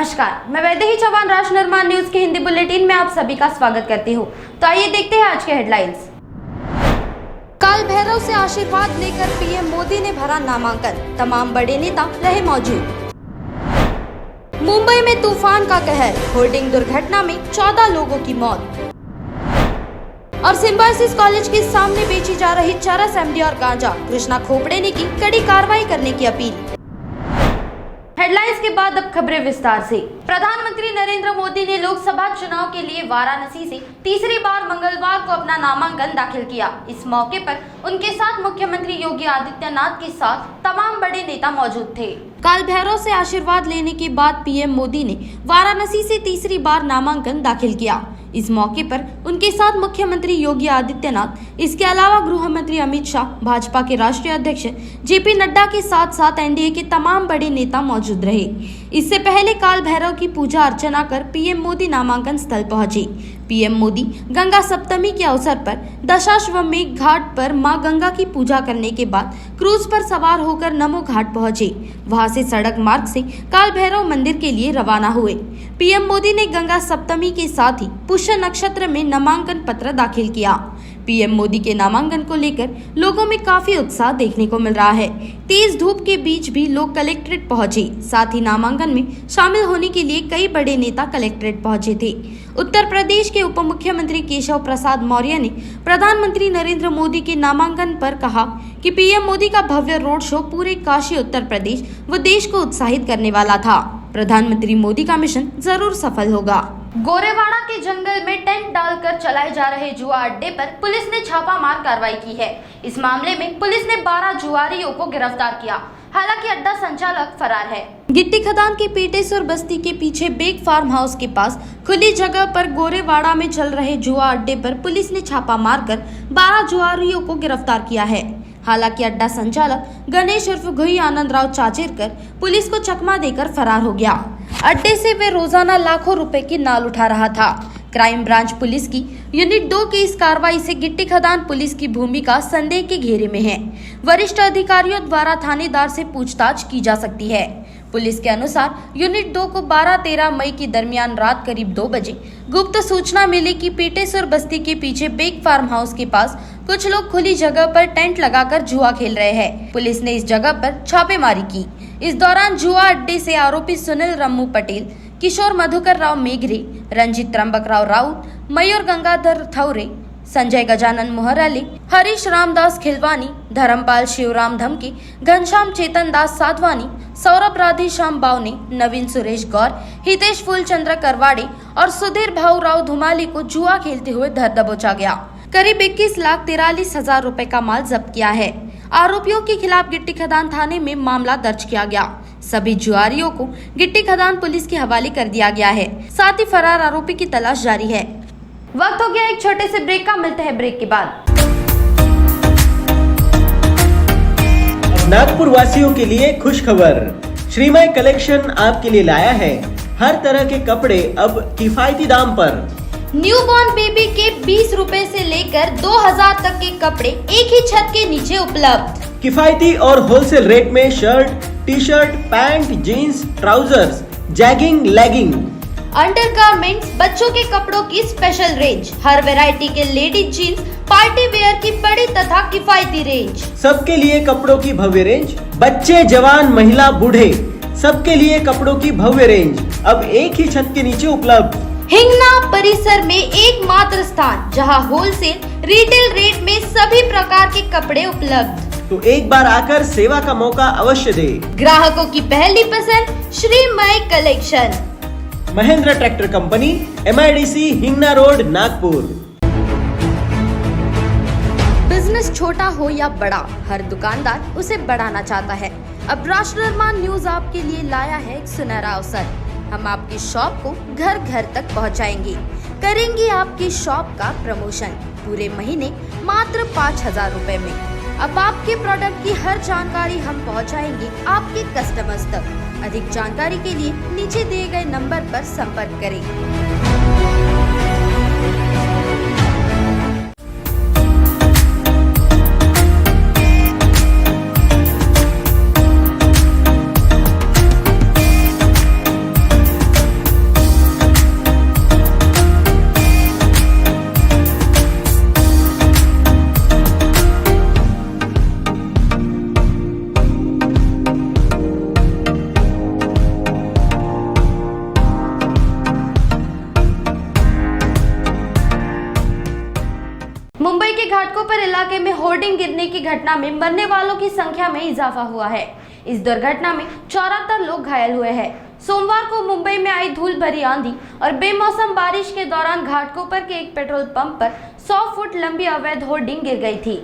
नमस्कार, मैं वैदेही चौहान राष्ट्रनिर्माण न्यूज के हिंदी बुलेटिन में आप सभी का स्वागत करती हूँ। तो आइए देखते हैं आज के हेडलाइंस। काल भैरव से आशीर्वाद लेकर पीएम मोदी ने भरा नामांकन, तमाम बड़े नेता रहे मौजूद। मुंबई में तूफान का कहर, होर्डिंग दुर्घटना में 14 लोगों की मौत। और सिम्बायोसिस कॉलेज के सामने बेची जा रही चरस, एमडी और गांजा, कृष्णा खोपड़े ने की कड़ी कार्रवाई करने की अपील। हेडलाइंस के बाद अब खबरें विस्तार से। प्रधानमंत्री नरेंद्र मोदी ने लोकसभा चुनाव के लिए वाराणसी से तीसरी बार मंगलवार को अपना नामांकन दाखिल किया। इस मौके पर उनके साथ मुख्यमंत्री योगी आदित्यनाथ के साथ तमाम बड़े नेता मौजूद थे। काल भैरव से आशीर्वाद लेने के बाद पीएम मोदी ने वाराणसी से तीसरी बार नामांकन दाखिल किया। इस मौके पर उनके साथ मुख्यमंत्री योगी आदित्यनाथ, इसके अलावा गृह मंत्री अमित शाह, भाजपा के राष्ट्रीय अध्यक्ष जेपी नड्डा के साथ साथ एनडीए के तमाम बड़े नेता मौजूद रहे। इससे पहले काल भैरव की पूजा अर्चना कर पीएम मोदी नामांकन स्थल पहुंचे। पीएम मोदी गंगा सप्तमी के अवसर पर दशाश्वमेध घाट पर मां गंगा की पूजा करने के बाद क्रूज पर सवार होकर नमो घाट पहुंचे। वहां से सड़क मार्ग से काल भैरव मंदिर के लिए रवाना हुए। पीएम मोदी ने गंगा सप्तमी के साथ ही पुष्य नक्षत्र में नामांकन पत्र दाखिल किया। पीएम मोदी के नामांकन को लेकर लोगों में काफी उत्साह देखने को मिल रहा है। तेज धूप के बीच भी लोग कलेक्ट्रेट पहुंचे। साथ ही नामांकन में शामिल होने के लिए कई बड़े नेता कलेक्ट्रेट पहुंचे थे। उत्तर प्रदेश के उप मुख्यमंत्री केशव प्रसाद मौर्य ने प्रधानमंत्री नरेंद्र मोदी के नामांकन पर कहा कि पीएम मोदी का भव्य रोड शो पूरे काशी, उत्तर प्रदेश व देश को उत्साहित करने वाला था। प्रधानमंत्री मोदी का मिशन जरूर सफल होगा। गोरेवाड़ा के जंगल में टेंट डालकर चलाए जा रहे जुआ अड्डे पर पुलिस ने छापामार कार्रवाई की है। इस मामले में पुलिस ने 12 जुआरियों को गिरफ्तार किया। हालांकि अड्डा संचालक फरार है। गिट्टी खदान के पेटेश्वर बस्ती के पीछे बेग फार्म हाउस के पास खुली जगह पर गोरेवाड़ा में चल रहे जुआ अड्डे पर पुलिस ने छापा मारकर 12 जुआरियों को गिरफ्तार किया है। हालांकि अड्डा संचालक गणेश उर्फ घुई आनंदराव चाचेरकर पुलिस को चकमा देकर फरार हो गया। अड्डे से वे रोजाना लाखों रुपए की नाल उठा रहा था। क्राइम ब्रांच पुलिस की यूनिट 2 की इस कार्रवाई से गिट्टी खदान पुलिस की भूमिका संदेह के घेरे में है। वरिष्ठ अधिकारियों द्वारा थानेदार से पूछताछ की जा सकती है। पुलिस के अनुसार यूनिट 2 को 12-13 मई की दरमियान रात करीब 2 बजे गुप्त सूचना मिली कि पेटेश्वर बस्ती के पीछे बेग फार्म हाउस के पास कुछ लोग खुली जगह पर टेंट लगाकर जुआ खेल रहे हैं। पुलिस ने इस जगह पर छापेमारी की। इस दौरान जुआ अड्डे से आरोपी सुनील रम्मू पटेल, किशोर मधुकर राव मेघरे, रंजित त्र्यंबक राव राउत, मयूर गंगाधर थौरे, संजय गजानन मोहराले, हरीश रामदास खिलवानी, धर्मपाल शिवराम धमके, घनश्याम चेतन दास साधवानी, सौरभ राधेश्याम बावने, नवीन सुरेश गौर, हितेश फूलचंद्र करवाड़े और सुधीर भाऊ राव धुमाली को जुआ खेलते हुए धर दबोचा गया। करीब 21,43,000 रुपए का माल जब्त किया है। आरोपियों के खिलाफ गिट्टी खदान थाने में मामला दर्ज किया गया। सभी जुआरियों को गिट्टी खदान पुलिस के हवाले कर दिया गया है। साथ ही फरार आरोपी की तलाश जारी है। वक्त हो गया एक छोटे से ब्रेक का, मिलते हैं ब्रेक के बाद। नागपुर वासियों के लिए खुश खबर, श्रीमय कलेक्शन आपके लिए लाया है हर तरह के कपड़े अब किफायती दाम पर। न्यूबॉर्न बेबी के 20 रुपए से लेकर 2000 तक के कपड़े एक ही छत के नीचे उपलब्ध। किफायती और होलसेल रेट में shirt, T-shirt, pant, jeans, trousers, jegging, legging, undergarments, बच्चों के कपड़ों की स्पेशल रेंज, हर वैरायटी के लेडीज जीन्स, पार्टी वेयर की बड़ी तथा किफायती रेंज, सबके लिए कपड़ों की भव्य रेंज, बच्चे, जवान, महिला, बूढ़े, सबके लिए कपड़ों की भव्य रेंज अब एक ही छत के नीचे उपलब्ध। हिंगना परिसर में एकमात्र स्थान जहां होलसेल रिटेल रेट में सभी प्रकार के कपड़े उपलब्ध। तो एक बार आकर सेवा का मौका अवश्य दे। ग्राहकों की पहली पसंद Shreemay collection, Mahindra tractor company, MIDC, Hingna road, Nagpur. Business छोटा हो या बड़ा, हर दुकानदार उसे बढ़ाना चाहता है। अब राष्ट्रनिर्माण न्यूज आपके लिए लाया है एक सुनहरा अवसर। हम आपकी शॉप को घर घर तक पहुंचाएंगे, करेंगे आपकी शॉप का प्रमोशन पूरे महीने मात्र 5,000 रुपए में। अब आपके प्रोडक्ट की हर जानकारी हम पहुंचाएंगे आपके कस्टमर्स तक। अधिक जानकारी के लिए नीचे दिए गए नंबर पर संपर्क करें। मुंबई के घाटकोपर इलाके में होर्डिंग गिरने की घटना में मरने वालों की संख्या में इजाफा हुआ है। इस दुर्घटना में 74 लोग घायल हुए हैं। सोमवार को मुंबई में आई धूल भरी आंधी और बेमौसम बारिश के दौरान घाटकोपर के एक पेट्रोल पंप पर 100 फुट लंबी अवैध होर्डिंग गिर गई थी।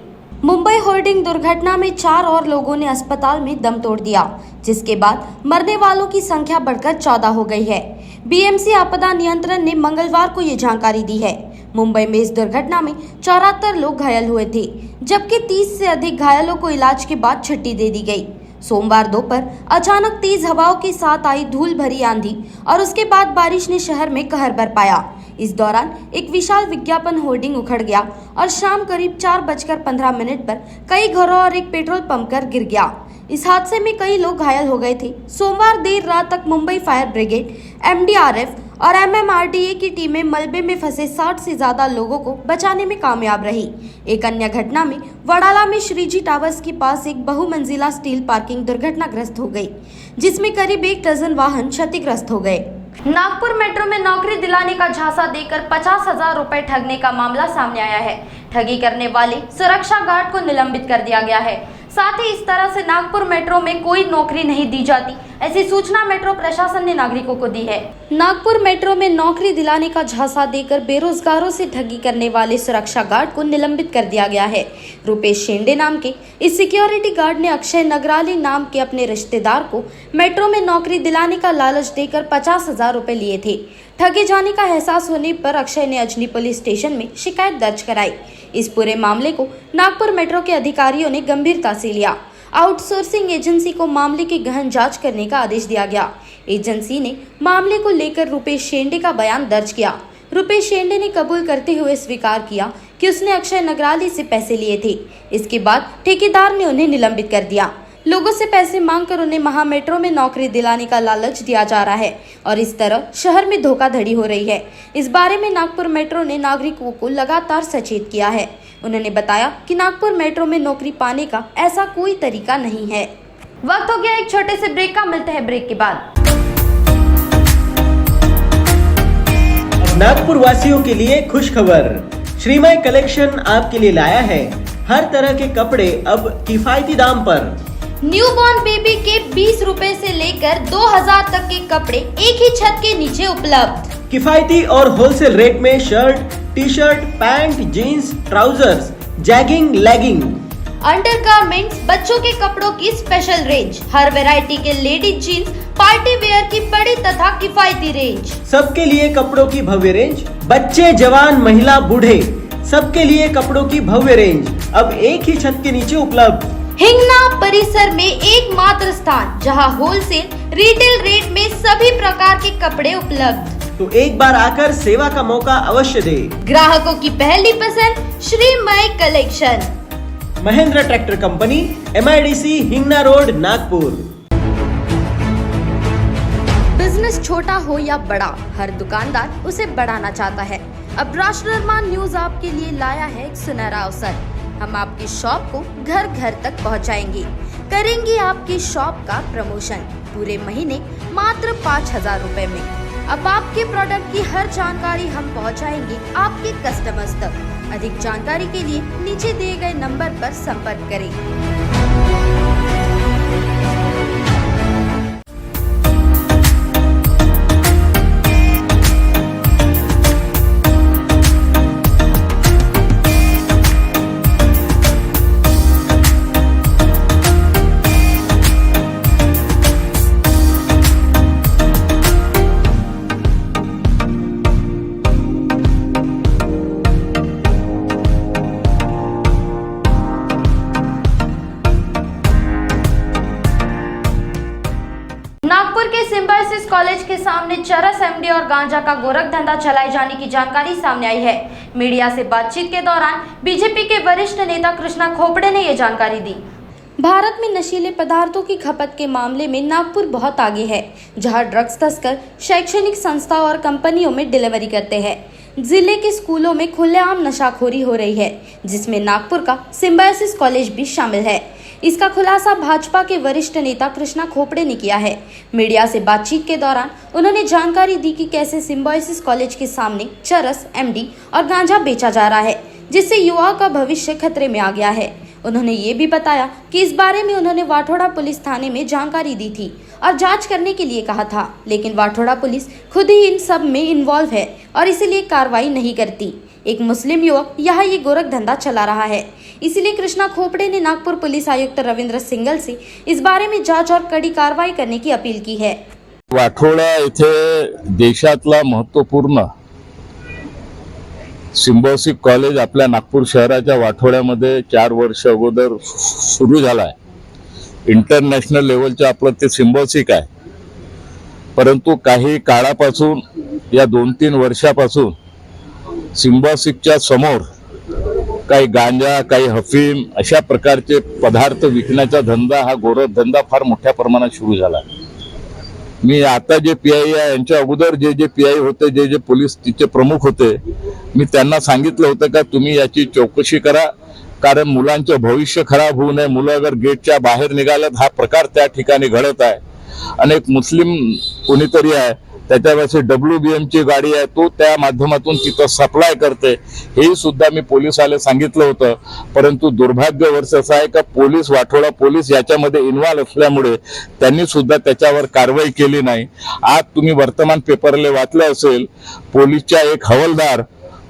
मुंबई होर्डिंग दुर्घटना में 4 और लोगों ने अस्पताल में दम तोड़ दिया, जिसके बाद मरने वालों की संख्या बढ़कर 14 हो गई है। बीएमसी आपदा नियंत्रण ने मंगलवार को ये जानकारी दी है। मुंबई में इस दुर्घटना में 74 लोग घायल हुए थे, जबकि 30 से अधिक घायलों को इलाज के बाद छुट्टी दे दी गई। सोमवार दोपहर अचानक तेज हवाओं के साथ आई धूल भरी आंधी और उसके बाद बारिश ने शहर में कहर बरपाया। इस दौरान एक विशाल विज्ञापन होर्डिंग उखड़ गया और शाम करीब 4:15 पर कई घरों और एक पेट्रोल पंप पर गिर गया। इस हादसे में कई लोग घायल हो गए थे। सोमवार देर रात तक मुंबई फायर ब्रिगेड, एमडीआरएफ और एमएमआरडीए की टीमें मलबे में फंसे 60 से ज्यादा लोगों को बचाने में कामयाब रही। एक अन्य घटना में वडाला में श्रीजी टावर्स के पास एक बहुमंजिला स्टील पार्किंग दुर्घटनाग्रस्त हो गई, जिसमें करीब 1 दर्जन वाहन क्षतिग्रस्त हो गए। नागपुर मेट्रो में नौकरी दिलाने का झांसा देकर 50,000 रुपए ठगने का मामला सामने आया है। ठगी करने वाले सुरक्षा गार्ड को निलंबित कर दिया गया है। साथ ही इस तरह से नागपुर मेट्रो में कोई नौकरी नहीं दी जाती, ऐसी सूचना मेट्रो प्रशासन ने नागरिकों को दी है। नागपुर मेट्रो में नौकरी दिलाने का झांसा देकर बेरोजगारों से ठगी करने वाले सुरक्षा गार्ड को निलंबित कर दिया गया है। रुपेश शेंडे नाम के इस सिक्योरिटी गार्ड ने अक्षय नगराली नाम के अपने रिश्तेदार को मेट्रो में नौकरी दिलाने का लालच देकर 50,000 रुपए लिए थे। ठगे जाने का एहसास होने पर अक्षय ने अजनी पुलिस स्टेशन में शिकायत दर्ज कराई। इस पूरे मामले को नागपुर मेट्रो के अधिकारियों ने गंभीरता से लिया। आउटसोर्सिंग एजेंसी को मामले की गहन जांच करने का आदेश दिया गया। एजेंसी ने मामले को लेकर रुपेश शेंडे का बयान दर्ज किया। रुपेश शेंडे ने कबूल करते हुए स्वीकार किया कि उसने अक्षय नगराली से पैसे लिए थे। इसके बाद ठेकेदार ने उन्हें निलंबित कर दिया। लोगों से पैसे मांगकर उन्हें महा मेट्रो में नौकरी दिलाने का लालच दिया जा रहा है और इस तरह शहर में धोखाधड़ी हो रही है। इस बारे में नागपुर मेट्रो ने नागरिकों को लगातार सचेत किया है। उन्होंने बताया कि नागपुर मेट्रो में नौकरी पाने का ऐसा कोई तरीका नहीं है। वक्त हो गया एक छोटे से ब्रेक का, मिलते हैं ब्रेक के बाद। नागपुर वासियों के लिए खुश खबर, श्रीमय कलेक्शन आपके लिए लाया है हर तरह के कपड़े अब किफायती दाम पर। न्यूबॉर्न बेबी के 20 रुपए से लेकर 2000 तक के कपड़े एक ही छत के नीचे उपलब्ध। किफायती और होलसेल रेट में shirt, T-shirt, pant, jeans, trousers, jegging, legging, undergarments, बच्चों के कपड़ों की स्पेशल रेंज, हर वैरायटी के लेडीज जीन्स, पार्टी वेयर की बड़ी तथा किफायती रेंज। सबके लिए कपड़ों की भव्य रेंज, बच्चे, जवान, महिला, बूढ़े, सबके लिए कपड़ों की भव्य रेंज अब एक ही छत के नीचे उपलब्ध। हिंगना परिसर में एकमात्र स्थान जहां होलसेल रिटेल रेट में सभी प्रकार के कपड़े उपलब्ध। तो एक बार आकर सेवा का मौका अवश्य दे। ग्राहकों की पहली पसंद Shreemay collection, Mahindra tractor company, MIDC, Hingna road, Nagpur. Business छोटा हो या बड़ा, हर दुकानदार उसे बढ़ाना चाहता है। अब राष्ट्रनिर्माण न्यूज आपके लिए लाया है एक सुनहरा अवसर। हम आपकी शॉप को घर घर तक पहुंचाएंगे, करेंगे आपकी शॉप का प्रमोशन पूरे महीने मात्र 5,000 रुपए में। अब आपके प्रोडक्ट की हर जानकारी हम पहुंचाएंगे आपके कस्टमर्स तक। अधिक जानकारी के लिए नीचे दिए गए नंबर पर संपर्क करें। नागपुर के सिम्बायोसिस कॉलेज के सामने चरस, एमडी और गांजा का गोरख धंधा चलाए जाने की जानकारी सामने आई है। मीडिया से बातचीत के दौरान बीजेपी के वरिष्ठ नेता कृष्णा खोपड़े ने ये जानकारी दी। भारत में नशीले पदार्थों की खपत के मामले में नागपुर बहुत आगे है, जहां ड्रग्स तस्कर शैक्षणिक संस्थाओं और कंपनियों में डिलीवरी करते हैं। जिले के स्कूलों में खुलेआम नशाखोरी हो रही है, जिसमें नागपुर का सिम्बायोसिस कॉलेज भी शामिल है। इसका खुलासा भाजपा के वरिष्ठ नेता कृष्णा खोपड़े ने किया है। मीडिया से बातचीत के दौरान उन्होंने जानकारी दी कि कैसे सिम्बायोसिस कॉलेज के सामने चरस, एमडी और गांजा बेचा जा रहा है, जिससे युवा का भविष्य खतरे में आ गया है। उन्होंने ये भी बताया कि इस बारे में उन्होंने वाठोड़ा पुलिस थाने में जानकारी दी थी और जांच करने के लिए कहा था, लेकिन वाठोड़ा पुलिस खुद ही इन सब में इन्वॉल्व है और इसीलिए कार्रवाई नहीं करती। एक मुस्लिम युवक यहाँ ये गोरख धंधा चला रहा है, इसीलिए कृष्णा खोपड़े ने नागपुर पुलिस आयुक्त रवींद्र सिंगल से इस बारे में जांच और कड़ी कार्रवाई करने की अपील की है। वाठोडा येथे देशातला महत्त्वपूर्ण सिम्बॉयसिस कॉलेज आपल्या नागपूर शहराच्या वाठोड्यामध्ये 4 वर्ष अगोदर सुरू झाला आहे। इंटरनॅशनल लेवलचं आपलं ते सिम्बॉयसिस आहे, परंतु काही काळापासून या 2-3 वर्षापासून सिम्बॉयसिसच्या समोर काही गांजा, काही हफीम अशा प्रकारचे पदार्थ विकण्याचा धंदा, हा गोरख धंदा फार मोठ्या प्रमाणात सुरू झाला आहे। मी आता जे पीआय आहे यांच्या अगोदर जे पीआय होते, जे पोलीस तिचे प्रमुख होते, मी त्यांना सांगितलं होतं का तुम्ही याची चौकशी करा, कारण मुलांचं भविष्य खराब होऊ नये। मुलं अगर गेटच्या बाहेर निघाल्यात, हा प्रकार त्या ठिकाणी घडत आहे। अनेक मुस्लिम कोणीतरी आहे, त्याच्यावरची WBM ची गाडी आहे, तो त्या माध्यमातून तिथं सप्लाय करते, हे सुद्धा मी पोलिसाला सांगितलं होतं। परंतु दुर्भाग्यवर्ष असं आहे का पोलीस, वाठोडा पोलीस याच्यामध्ये इन्व्हॉल्व असल्यामुळे त्यांनी सुद्धा त्याच्यावर कारवाई केली नाही। आज तुम्ही वर्तमान पेपरले वाचलं असेल, पोलीसचा एक हवालदार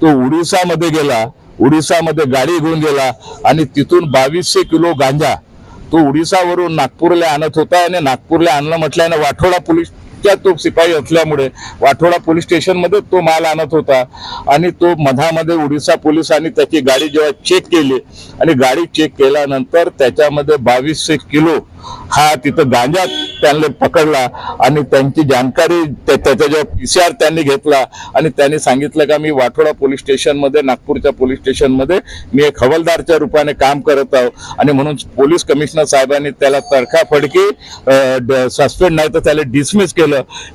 तो उडीसामध्ये गेला, उडीसामध्ये गाडी घेऊन गेला आणि तिथून 2200 किलो गांजा तो उडीसावरून नागपूरला आणत होता आणि नागपूरला आणलं म्हटल्याने वाठोडा पोलीस तो सिपाही असल्यामुळे वाठोडा पोलीस स्टेशन मध्ये तो माल आणत होता आणि तो मधामध्ये उडीसा पोलिसांनी त्याची गाडी जेव्हा चेक केली आणि गाडी चेक केल्यानंतर त्याच्यामध्ये 2200 किलो हा तिथं गांजा त्यांनी पकडला आणि त्यांची जानकारी त्याच्या जेव्हा PCR त्यांनी घेतला आणि त्यांनी सांगितलं का मी वाठोडा पोलीस स्टेशन मध्ये, नागपूरच्या पोलीस स्टेशन मध्ये मी एक हवालदारच्या रूपाने काम करत आहो आणि म्हणून पोलीस कमिशनर साहेबांनी त्याला तडकाफडकी सस्पेंड नाही तर त्याला डिसमिस केलं।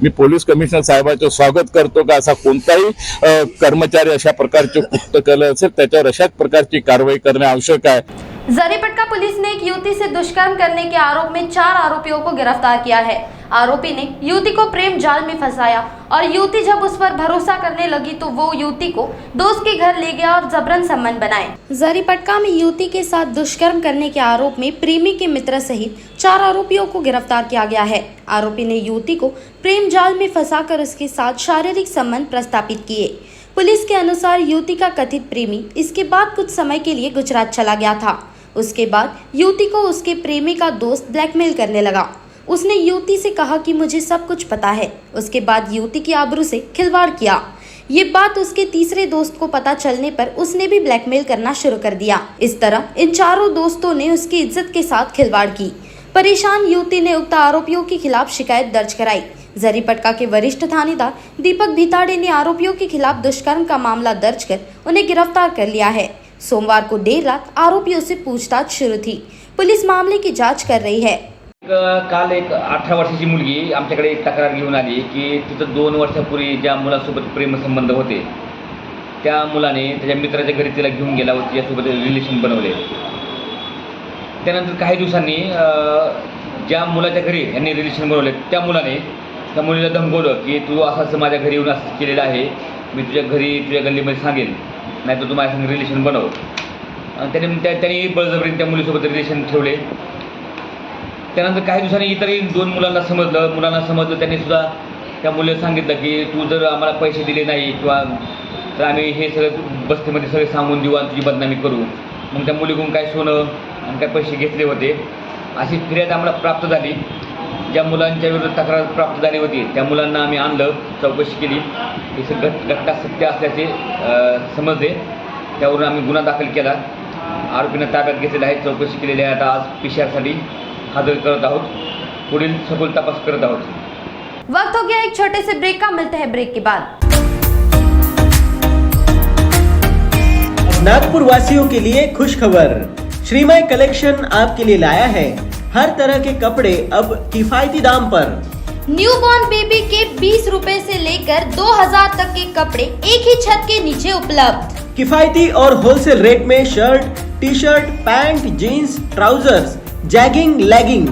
मी पोलीस कमिशनर साहेबांचं स्वागत करतो का असा कोणताही कर्मचारी अशा प्रकारचे कृत्य केलं असेल त्याच्यावर अशाच प्रकारची कारवाई करणे आवश्यक आहे। जरीपटका पुलिस ने एक युवती से दुष्कर्म करने के आरोप में 4 आरोपियों को गिरफ्तार किया है। आरोपी ने युवती को प्रेम जाल में फंसाया और युवती जब उस पर भरोसा करने लगी तो वो युवती को दोस्त के घर ले गया और जबरन संबंध बनाए। जरीपटका में युवती के साथ दुष्कर्म करने के आरोप में प्रेमी के मित्र सहित 4 आरोपियों को गिरफ्तार किया गया है। आरोपी ने युवती को प्रेम जाल में फंसाकर उसके साथ शारीरिक संबंध प्रस्तापित किए। पुलिस के अनुसार युवती का कथित प्रेमी इसके बाद कुछ समय के लिए गुजरात चला गया था। उसके बाद युवती को उसके प्रेमी का दोस्त ब्लैकमेल करने लगा। उसने युवती से कहा कि मुझे सब कुछ पता है। उसके बाद युवती की आबरू से खिलवाड़ किया। ये बात उसके तीसरे दोस्त को पता चलने पर उसने भी ब्लैकमेल करना शुरू कर दिया। इस तरह इन चारों दोस्तों ने उसकी इज्जत के साथ खिलवाड़ की। परेशान युवती ने उक्त आरोपियों के खिलाफ शिकायत दर्ज कराई। जरीपटका के वरिष्ठ थानेदार दीपक भिताड़े ने आरोपियों के खिलाफ दुष्कर्म का मामला दर्ज कर उन्हें गिरफ्तार कर लिया है। सोमवार को देर रात आरोपियों से पूछताछ शुरू थी। पुलिस मामले की जांच कर रही है। काल एक 18 वर्षाची मुलगी आमच्याकडे एक तक्रार घेऊन आली की तिथं 2 वर्षापूर्वी ज्या मुलासोबत प्रेमसंबंध होते त्या मुलाने त्याच्या मित्राच्या घरी तिला घेऊन गेला व तिच्यासोबत रिलेशन बनवले। त्यानंतर काही दिवसांनी ज्या मुलाच्या घरी यांनी रिलेशन बनवले त्या मुलाने त्या मुलीला धमकवलं की तू असं माझ्या घरी येऊन असं केलेलं आहे, मी तुझ्या घरी तुझ्या गल्लीमध्ये सांगेन, नाही तर तू माझ्यासंग रिलेशन बनव। त्यांनी बळजबरीने त्या मुलीसोबत रिलेशन ठेवले। त्यानंतर काही दिवसांनी इतरही 2 मुलांना समजलं त्यांनी सुद्धा त्या मुलीला सांगितलं की तू जर आम्हाला पैसे दिले नाही किंवा तर आम्ही हे सगळं बस्तीमध्ये सगळे सांगून देऊ आणि तुझी बदनामी करू। मग त्या मुलीकडून काय सोनं आणि काय पैसे घेतले होते अशी फिर्याद आम्हाला प्राप्त झाली। ज्या मुलांच्या विरुद्ध तक्रार प्राप्त झाली होती त्या मुलांना आम्ही आणलं, चौकशी केली, हे घटना सत्य असल्याचे समजले। त्यावरून आम्ही गुन्हा दाखल केला, आरोपींना ताब्यात घेतलेला आहे, चौकशी केलेली आहे। आता आज PCR हजर करत आहोत, पुढील सखोल तपास करत आहोत। वक्त हो गया एक छोटे से ब्रेक का, मिलते हैं ब्रेक के बाद। नागपुर वासियों के लिए खुश खबर, श्रीमय कलेक्शन आपके लिए लाया है हर तरह के कपड़े अब किफायती दाम पर। न्यूबॉर्न बेबी के 20 रुपए से लेकर 2000 तक के कपड़े एक ही छत के नीचे उपलब्ध। किफायती और होलसेल रेट में shirt, T-shirt, pant, jeans, trousers, jegging, legging,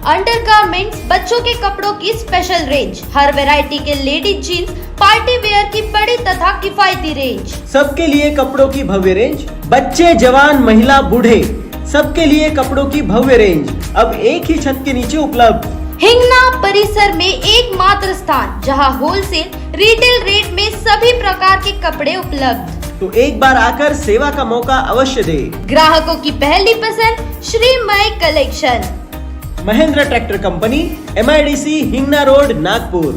undergarments, बच्चों के कपड़ों की स्पेशल रेंज, हर वैरायटी के लेडीज जीन्स, पार्टी वेयर की बड़ी तथा किफायती रेंज। सबके लिए कपड़ों की भव्य रेंज, बच्चे जवान महिला बूढ़े सबके लिए कपड़ों की भव्य रेंज अब एक ही छत के नीचे उपलब्ध। हिंगना परिसर में एकमात्र स्थान जहां होलसेल रिटेल रेट में सभी प्रकार के कपड़े उपलब्ध। तो एक बार आकर सेवा का मौका अवश्य दे। ग्राहकों की पहली पसंद Shreemay collection. Mahindra tractor company, MIDC, Hingna road, Nagpur.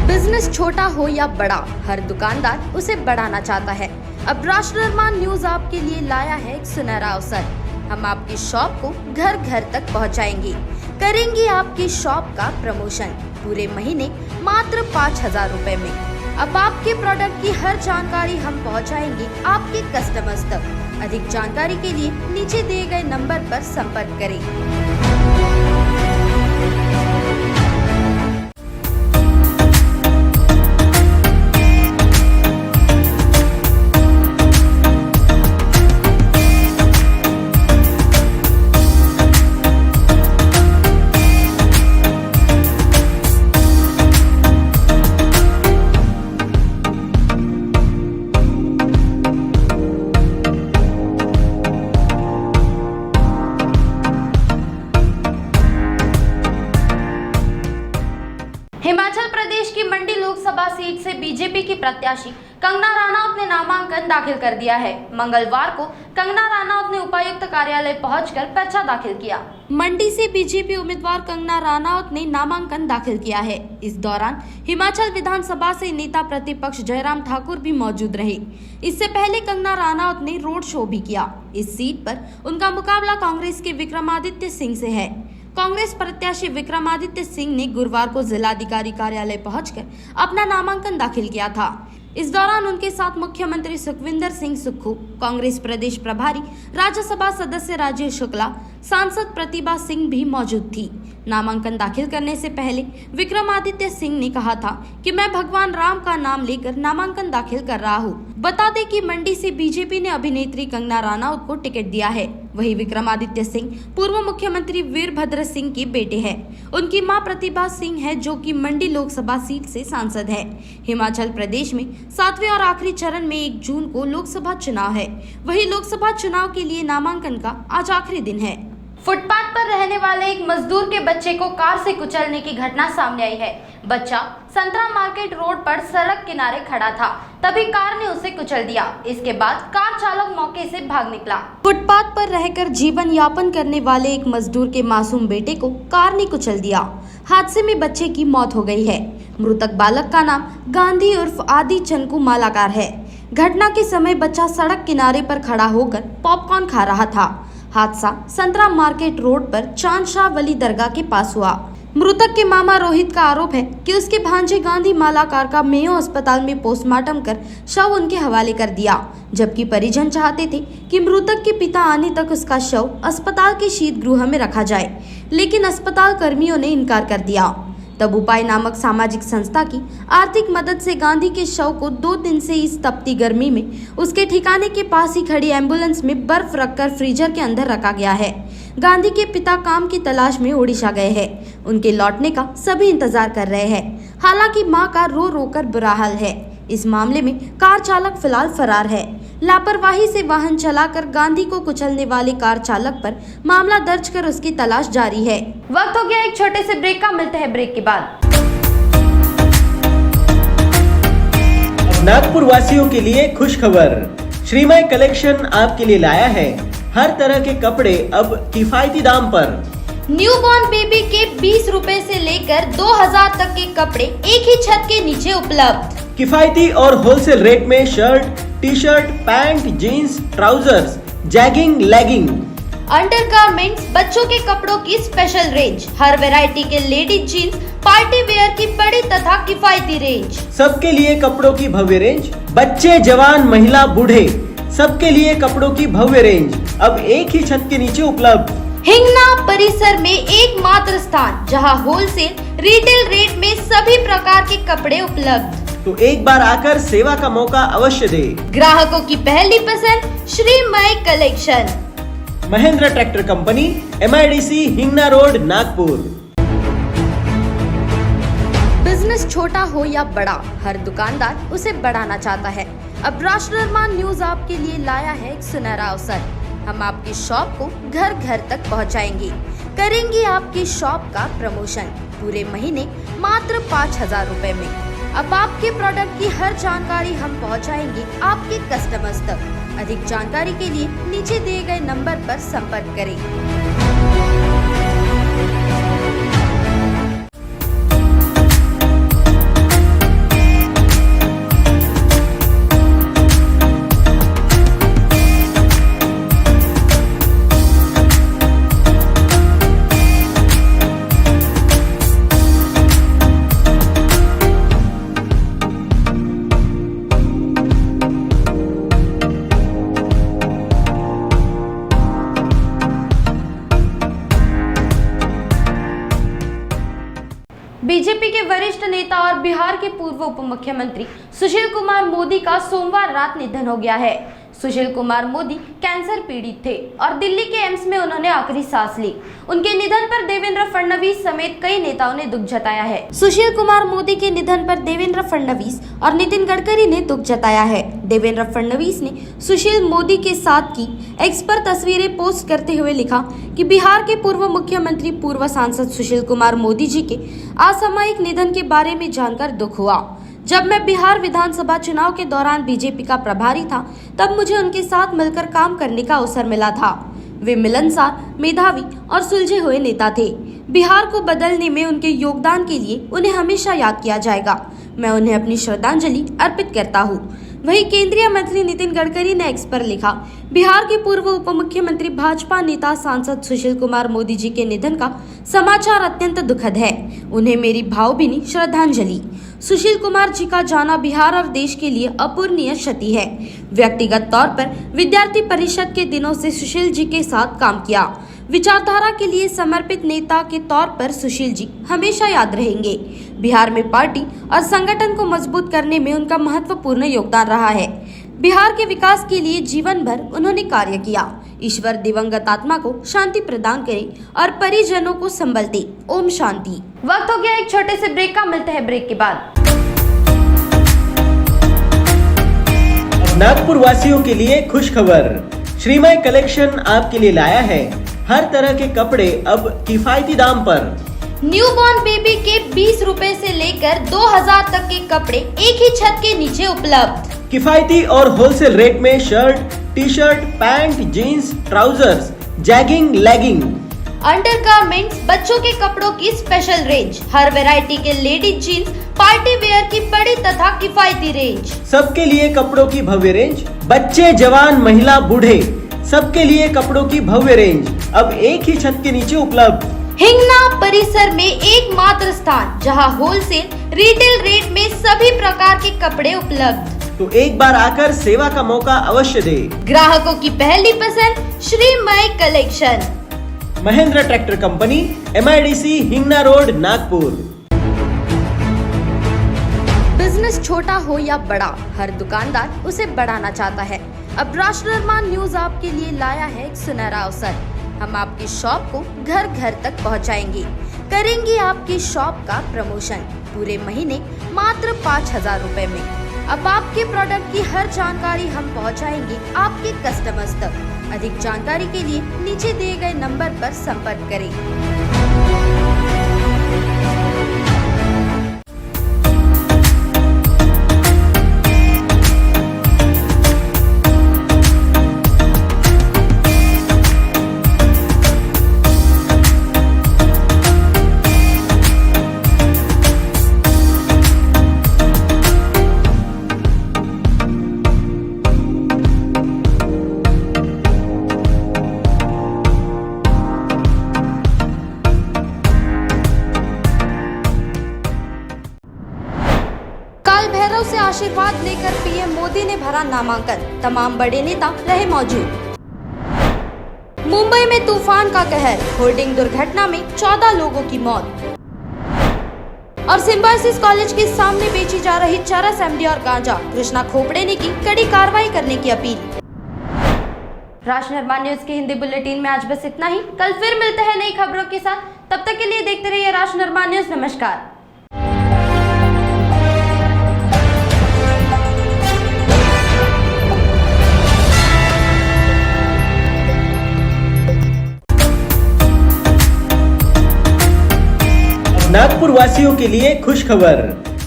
Business छोटा हो या बड़ा, हर दुकानदार उसे बढ़ाना चाहता है। अब राष्ट्रनिर्माण न्यूज आपके लिए लाया है एक सुनहरा अवसर। हम आपकी शॉप को घर घर तक पहुंचाएंगे, करेंगे आपकी शॉप का प्रमोशन पूरे महीने मात्र 5,000 रुपए में। अब आपके प्रोडक्ट की हर जानकारी हम पहुंचाएंगे आपके कस्टमर्स तक। अधिक जानकारी के लिए नीचे दिए गए नंबर पर संपर्क करें। हिमाचल प्रदेश की मंडी लोकसभा सीट से बीजेपी की प्रत्याशी कंगना राणौत ने नामांकन दाखिल कर दिया है। मंगलवार को कंगना राणौत ने उपायुक्त कार्यालय पहुंचकर पर्चा दाखिल किया। मंडी से बीजेपी उम्मीदवार कंगना राणौत ने नामांकन दाखिल किया है। इस दौरान हिमाचल विधानसभा से नेता प्रतिपक्ष जयराम ठाकुर भी मौजूद रहे। इससे पहले कंगना राणौत ने रोड शो भी किया। इस सीट पर उनका मुकाबला कांग्रेस के विक्रमादित्य सिंह से है। कांग्रेस प्रत्याशी विक्रमादित्य सिंह ने गुरुवार को जिलाधिकारी कार्यालय पहुंचकर अपना नामांकन दाखिल किया था। इस दौरान उनके साथ मुख्यमंत्री सुखविंदर सिंह सुक्खू, कांग्रेस प्रदेश प्रभारी राज्यसभा सदस्य राजेश शुक्ला, सांसद प्रतिभा सिंह भी मौजूद थी। नामांकन दाखिल करने से पहले विक्रमादित्य सिंह ने कहा था कि मैं भगवान राम का नाम लेकर नामांकन दाखिल कर रहा हूं। बता दें कि मंडी से बीजेपी ने अभिनेत्री कंगना राणौत को टिकट दिया है। वहीं विक्रमादित्य सिंह पूर्व मुख्यमंत्री वीरभद्र सिंह के बेटे हैं। उनकी मां प्रतिभा सिंह है, जो कि मंडी लोकसभा सीट से सांसद है। हिमाचल प्रदेश में 7वें और आखिरी चरण में 1 जून को लोकसभा चुनाव है। वहीं लोकसभा चुनाव के लिए नामांकन का आज आखिरी दिन है। फुटपाथ पर रहने वाले एक मजदूर के बच्चे को कार से कुचलने की घटना सामने आई है। बच्चा संतरा मार्केट रोड पर सड़क किनारे खड़ा था, तभी कार ने उसे कुचल दिया। इसके बाद कार चालक मौके से भाग निकला। फुटपाथ पर रहकर जीवन यापन करने वाले एक मजदूर के मासूम बेटे को कार ने कुचल दिया। हादसे में बच्चे की मौत हो गई है। मृतक बालक का नाम गांधी उर्फ आदि चंकू मालाकार है। घटना के समय बच्चा सड़क किनारे पर खड़ा होकर पॉपकॉर्न खा रहा था। हादसा संतरा मार्केट रोड पर चांदशाह वली दरगाह के पास हुआ। मृतक के मामा रोहित का आरोप है कि उसके भांजे गांधी मालाकार का मेयो अस्पताल में पोस्टमार्टम कर शव उनके हवाले कर दिया, जबकि परिजन चाहते थे कि मृतक के पिता आने तक उसका शव अस्पताल के शीत गृह में रखा जाए, लेकिन अस्पताल कर्मियों ने इनकार कर दिया। तब उपाय नामक सामाजिक संस्था की आर्थिक मदद से गांधी के शव को 2 दिन से इस तपती गर्मी में उसके ठिकाने के पास ही खड़ी एम्बुलेंस में बर्फ रखकर फ्रीजर के अंदर रखा गया है। गांधी के पिता काम की तलाश में ओडिशा गए हैं। उनके लौटने का सभी इंतजार कर रहे हैं। हालांकि मां का रो रो कर बुरा हाल है। इस मामले में कार चालक फिलहाल फरार है। लापरवाही से वाहन चलाकर गांधी को कुचलने वाले कार चालक पर मामला दर्ज कर उसकी तलाश जारी है। वक्त हो गया एक छोटे से ब्रेक का, मिलते हैं ब्रेक के बाद। नागपुर वासियों के लिए खुश खबर, श्रीमय कलेक्शन आपके लिए लाया है हर तरह के कपड़े अब किफायती दाम पर। न्यूबॉर्न बेबी के 20 रुपए से लेकर 2000 तक के कपड़े एक ही छत के नीचे उपलब्ध। किफायती और होलसेल रेट में shirt, T-shirt, pant, jeans, trousers, jegging, legging, undergarments, बच्चों के कपड़ों की स्पेशल रेंज, हर वैरायटी के लेडीज जीन्स, पार्टी वेयर की बड़ी तथा किफायती रेंज। सबके लिए कपड़ों की भव्य रेंज, बच्चे जवान महिला बूढ़े सबके लिए कपड़ों की भव्य रेंज अब एक ही छत के नीचे उपलब्ध। हिंगना परिसर में एकमात्र स्थान जहां होलसेल रिटेल रेट में सभी प्रकार के कपड़े उपलब्ध। तो एक बार आकर सेवा का मौका अवश्य दे। ग्राहकों की पहली पसंद Shreemay collection. Mahindra tractor company, MIDC Hingna road, Nagpur. Business छोटा हो या बड़ा, हर दुकानदार उसे बढ़ाना चाहता है। अब राष्ट्रनिर्माण न्यूज आपके लिए लाया है एक सुनहरा अवसर। हम आपकी शॉप को घर घर तक पहुंचाएंगे, करेंगे आपकी शॉप का प्रमोशन पूरे महीने मात्र 5,000 रुपए में। अब आपके प्रोडक्ट की हर जानकारी हम पहुंचाएंगे आपके कस्टमर्स तक। अधिक जानकारी के लिए नीचे दिए गए नंबर पर संपर्क करें। बीजेपी के वरिष्ठ नेता और बिहार के पूर्व उप मुख्यमंत्री सुशील कुमार मोदी का सोमवार रात निधन हो गया है। सुशील कुमार मोदी कैंसर पीड़ित थे और दिल्ली के एम्स में उन्होंने आखिरी सांस ली। उनके निधन पर देवेंद्र फडणवीस समेत कई नेताओं ने दुख जताया है। सुशील कुमार मोदी के निधन पर देवेंद्र फडणवीस और नितिन गडकरी ने दुख जताया है। देवेंद्र फडणवीस ने सुशील मोदी के साथ की एक्स पर तस्वीरें पोस्ट करते हुए लिखा कि बिहार के पूर्व मुख्यमंत्री पूर्व सांसद सुशील कुमार मोदी जी के असामयिक निधन के बारे में जानकर दुख हुआ। जब मैं बिहार विधानसभा चुनाव के दौरान बीजेपी का प्रभारी था, तब मुझे उनके साथ मिलकर काम करने का अवसर मिला था। वे मिलनसार, मेधावी और सुलझे हुए नेता थे। बिहार को बदलने में उनके योगदान के लिए उन्हें हमेशा याद किया जाएगा। मैं उन्हें अपनी श्रद्धांजलि अर्पित करता हूँ। वहीं केंद्रीय मंत्री नितिन गडकरी ने एक्स पर लिखा, बिहार के पूर्व उप मुख्यमंत्री भाजपा नेता सांसद सुशील कुमार मोदी जी के निधन का समाचार अत्यंत दुखद है। उन्हें मेरी भावभीनी श्रद्धांजलि। सुशील कुमार जी का जाना बिहार और देश के लिए अपूरणीय क्षति है। व्यक्तिगत तौर पर विद्यार्थी परिषद के दिनों से सुशील जी के साथ काम किया। विचारधारा के लिए समर्पित नेता के तौर पर सुशील जी हमेशा याद रहेंगे। बिहार में पार्टी और संगठन को मजबूत करने में उनका महत्वपूर्ण योगदान रहा है। बिहार के विकास के लिए जीवन भर उन्होंने कार्य किया। ईश्वर दिवंगत आत्मा को शांति प्रदान करे और परिजनों को संबल दे। ओम शांति। वक्त हो गया एक छोटे से ब्रेक का, मिलते हैं ब्रेक के बाद। अब नागपुर वासियों के लिए खुश खबर, श्रीमय कलेक्शन आपके लिए लाया है हर तरह के कपड़े अब किफायती दाम पर। न्यूबॉर्न बेबी के 20 रुपए से लेकर 2000 तक के कपड़े एक ही छत के नीचे उपलब्ध। किफायती और होलसेल रेट में shirt, T-shirt, pant, jeans, trousers, jegging, legging, undergarments, बच्चों के कपड़ों की स्पेशल रेंज, हर वैरायटी के लेडीज जीन्स, पार्टी वेयर की बड़ी तथा किफायती रेंज। सबके लिए कपड़ों की भव्य रेंज, बच्चे, जवान, महिला, बूढ़े, सबके लिए कपड़ों की भव्य रेंज अब एक ही छत के नीचे उपलब्ध। हिंगना परिसर में एकमात्र स्थान जहां होलसेल रिटेल रेट में सभी प्रकार के कपड़े उपलब्ध। तो एक बार आकर सेवा का मौका अवश्य दे। ग्राहकों की पहली पसंद Shreemay collection, Mahindra tractor company, MIDC Hingna road, Nagpur. Business छोटा हो या बड़ा, हर दुकानदार उसे बढ़ाना चाहता है। अब राष्ट्रनिर्माण न्यूज आपके लिए लाया है एक सुनहरा अवसर। हम आपकी शॉप को घर घर तक पहुंचाएंगे, करेंगे आपकी शॉप का प्रमोशन पूरे महीने मात्र 5,000 रुपए में। अब आपके प्रोडक्ट की हर जानकारी हम पहुंचाएंगे आपके कस्टमर्स तक। अधिक जानकारी के लिए नीचे दिए गए नंबर पर संपर्क करें। से आशीर्वाद लेकर पीएम मोदी ने भरा नामांकन, तमाम बड़े नेता रहे मौजूद। मुंबई में तूफान का कहर, होर्डिंग दुर्घटना में 14 लोगों की मौत। और सिम्बायोसिस कॉलेज के सामने बेची जा रही चरस, MD और गांजा, कृष्णा खोपड़े ने की कड़ी कार्रवाई करने की अपील। राजनिर्माण न्यूज के हिंदी बुलेटिन में आज बस इतना ही। कल फिर मिलते हैं नई खबरों के साथ, तब तक के लिए देखते रहिए राजनिर्माण न्यूज। नमस्कार। नागपुर वासियों के लिए खुश खबर।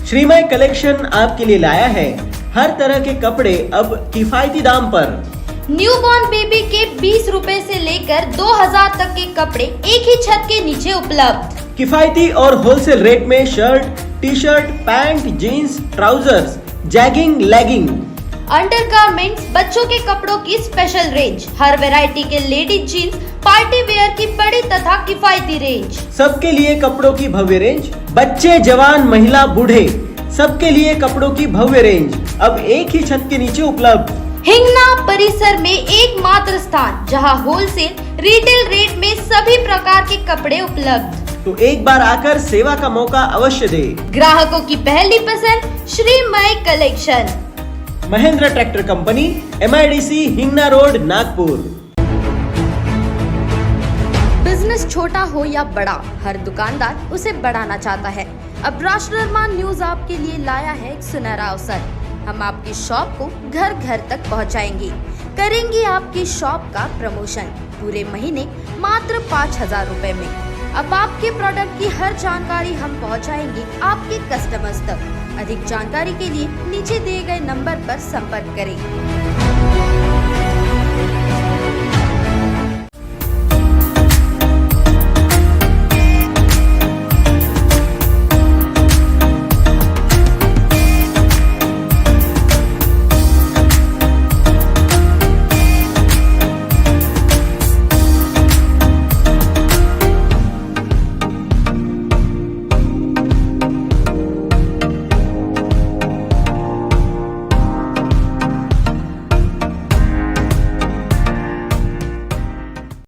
श्रीमय कलेक्शन आपके लिए लाया है हर तरह के कपड़े अब किफायती दाम पर। न्यूबॉर्न बेबी के 20 रुपए से लेकर 2000 तक के कपड़े एक ही छत के नीचे उपलब्ध। किफायती और होलसेल रेट में shirt, T-shirt, pant, jeans, trousers, jegging, legging, undergarments, बच्चों के कपड़ों की स्पेशल रेंज, हर वैरायटी के लेडीज जीन्स, पार्टी वेयर की बड़ी तथा किफायती रेंज, सबके लिए कपड़ों की भव्य रेंज, बच्चे, जवान, महिला, बूढ़े, सबके लिए कपड़ों की भव्य रेंज अब एक ही छत के नीचे उपलब्ध। हिंगना परिसर में एकमात्र स्थान जहां होलसेल रिटेल रेट में सभी प्रकार के कपड़े उपलब्ध। तो एक बार आकर सेवा का मौका अवश्य दे। ग्राहकों की पहली पसंद Shreemay collection. Mahindra tractor company, MIDC, Hingna road, Nagpur. Business छोटा हो या बड़ा, हर दुकानदार उसे बढ़ाना चाहता है। अब राजनिर्माण न्यूज आपके लिए लाया है एक सुनहरा अवसर। हम आपकी शॉप को घर घर तक पहुंचाएंगे, करेंगे आपकी शॉप का प्रमोशन पूरे महीने मात्र 5000 रुपए में। अब आपके प्रोडक्ट की हर जानकारी हम पहुंचाएंगे आपके कस्टमर्स तक। अधिक जानकारी के लिए नीचे दिए गए नंबर पर संपर्क करें।